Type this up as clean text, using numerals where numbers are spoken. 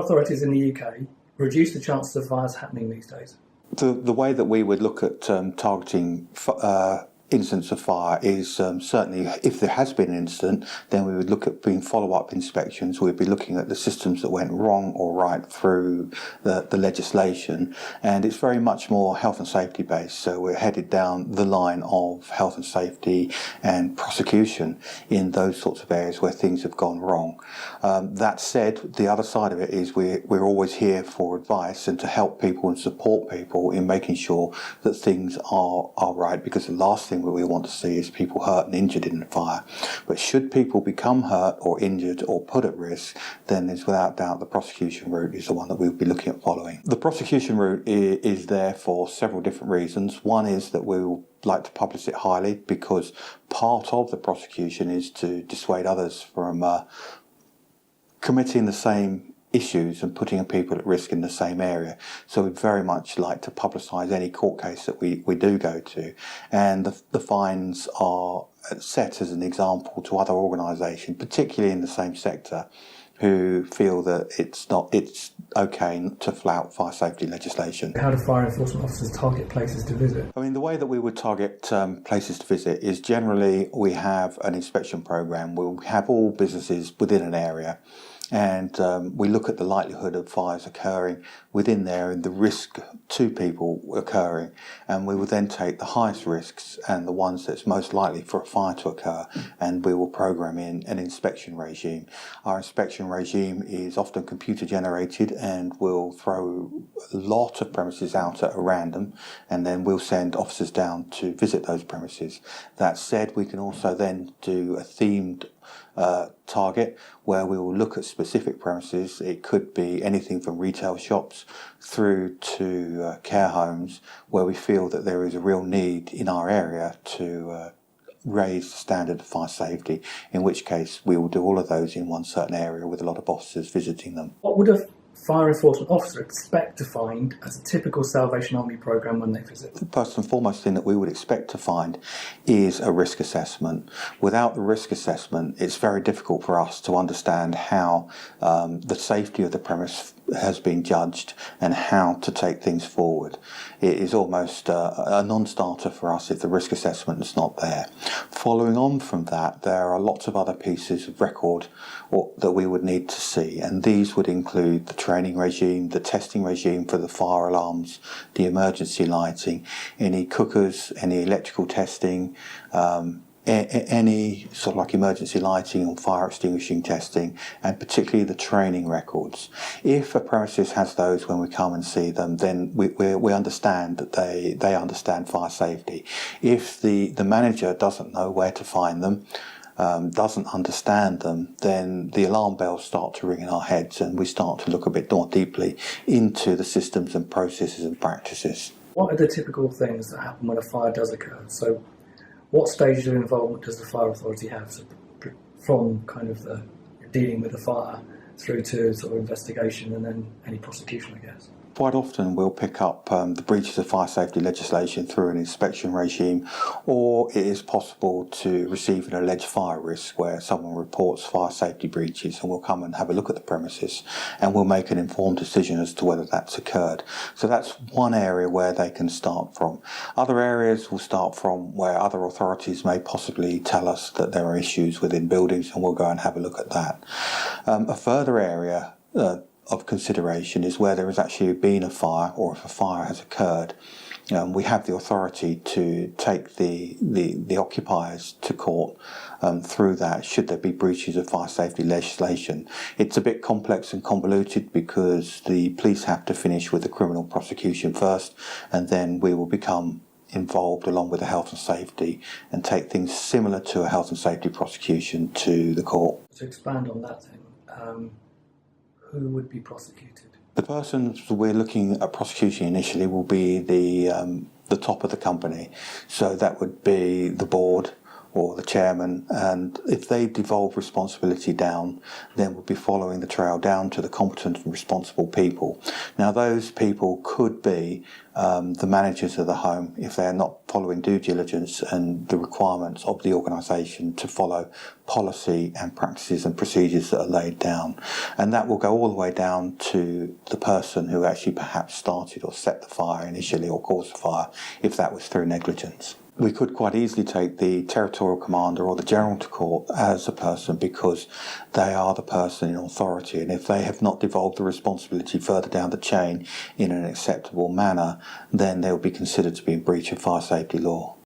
authorities in the UK reduce the chances of fires happening these days? The way that we would look at targeting incidents of fire is certainly, if there has been an incident, then we would look at doing follow-up inspections. We'd be looking at the systems that went wrong or right through the legislation, and it's very much more health and safety based. So we're headed down the line of health and safety and prosecution in those sorts of areas where things have gone wrong. That said, the other side of it is we're always here for advice and to help people and support people in making sure that things are right, because the last thing we want to see is people hurt and injured in the fire. But should people become hurt or injured or put at risk, then there's without doubt the prosecution route is the one that we'll be looking at following. The prosecution route is there for several different reasons. One is that we will like to publish it highly, because part of the prosecution is to dissuade others from committing the same issues and putting people at risk in the same area. So we'd very much like to publicise any court case that we do go to, and the fines are set as an example to other organisations, particularly in the same sector, who feel that it's okay to flout fire safety legislation. How do fire enforcement officers target places to visit? I mean, the way that we would target places to visit is generally we have an inspection programme where we have all businesses within an area, and we look at the likelihood of fires occurring within there and the risk to people occurring, and we will then take the highest risks and the ones that's most likely for a fire to occur, and we will program in an inspection regime. Our inspection regime is often computer generated, and we'll throw a lot of premises out at a random, and then we'll send officers down to visit those premises. That said, we can also then do a themed target where we will look at specific premises. It could be anything from retail shops through to care homes, where we feel that there is a real need in our area to raise the standard of fire safety, in which case we will do all of those in one certain area with a lot of officers visiting them. What would a fire enforcement officer expect to find as a typical Salvation Army programme when they visit? The first and foremost thing that we would expect to find is a risk assessment. Without the risk assessment, it's very difficult for us to understand how the safety of the premise has been judged and how to take things forward. It is almost a non-starter for us if the risk assessment is not there. Following on from that, there are lots of other pieces of record that we would need to see, and these would include the training regime, the testing regime for the fire alarms, the emergency lighting, any cookers, any electrical testing, any sort of like emergency lighting or fire extinguishing testing, and particularly the training records. If a premises has those when we come and see them, then we understand that they understand fire safety. If the manager doesn't know where to find them, doesn't understand them, then the alarm bells start to ring in our heads, and we start to look a bit more deeply into the systems and processes and practices. What are the typical things that happen when a fire does occur? So what stages of involvement does the fire authority have? So from kind of the dealing with the fire through to sort of investigation and then any prosecution, I guess? Quite often we'll pick up the breaches of fire safety legislation through an inspection regime, or it is possible to receive an alleged fire risk where someone reports fire safety breaches, and we'll come and have a look at the premises and we'll make an informed decision as to whether that's occurred. So that's one area where they can start from. Other areas will start from where other authorities may possibly tell us that there are issues within buildings, and we'll go and have a look at that. A further area of consideration is where there has actually been a fire, or if a fire has occurred. We have the authority to take the occupiers to court through that, should there be breaches of fire safety legislation. It's a bit complex and convoluted because the police have to finish with the criminal prosecution first, and then we will become involved along with the health and safety and take things similar to a health and safety prosecution to the court. To expand on that thing, who would be prosecuted? The persons we're looking at prosecuting initially will be the top of the company. So that would be the board or the chairman, and if they devolve responsibility down, then we'll be following the trail down to the competent and responsible people. Now, those people could be the managers of the home if they are not following due diligence and the requirements of the organisation to follow policy and practices and procedures that are laid down. And that will go all the way down to the person who actually perhaps started or set the fire initially or caused the fire, if that was through negligence. We could quite easily take the territorial commander or the general to court as a person, because they are the person in authority, and if they have not devolved the responsibility further down the chain in an acceptable manner, then they will be considered to be in breach of fire safety law.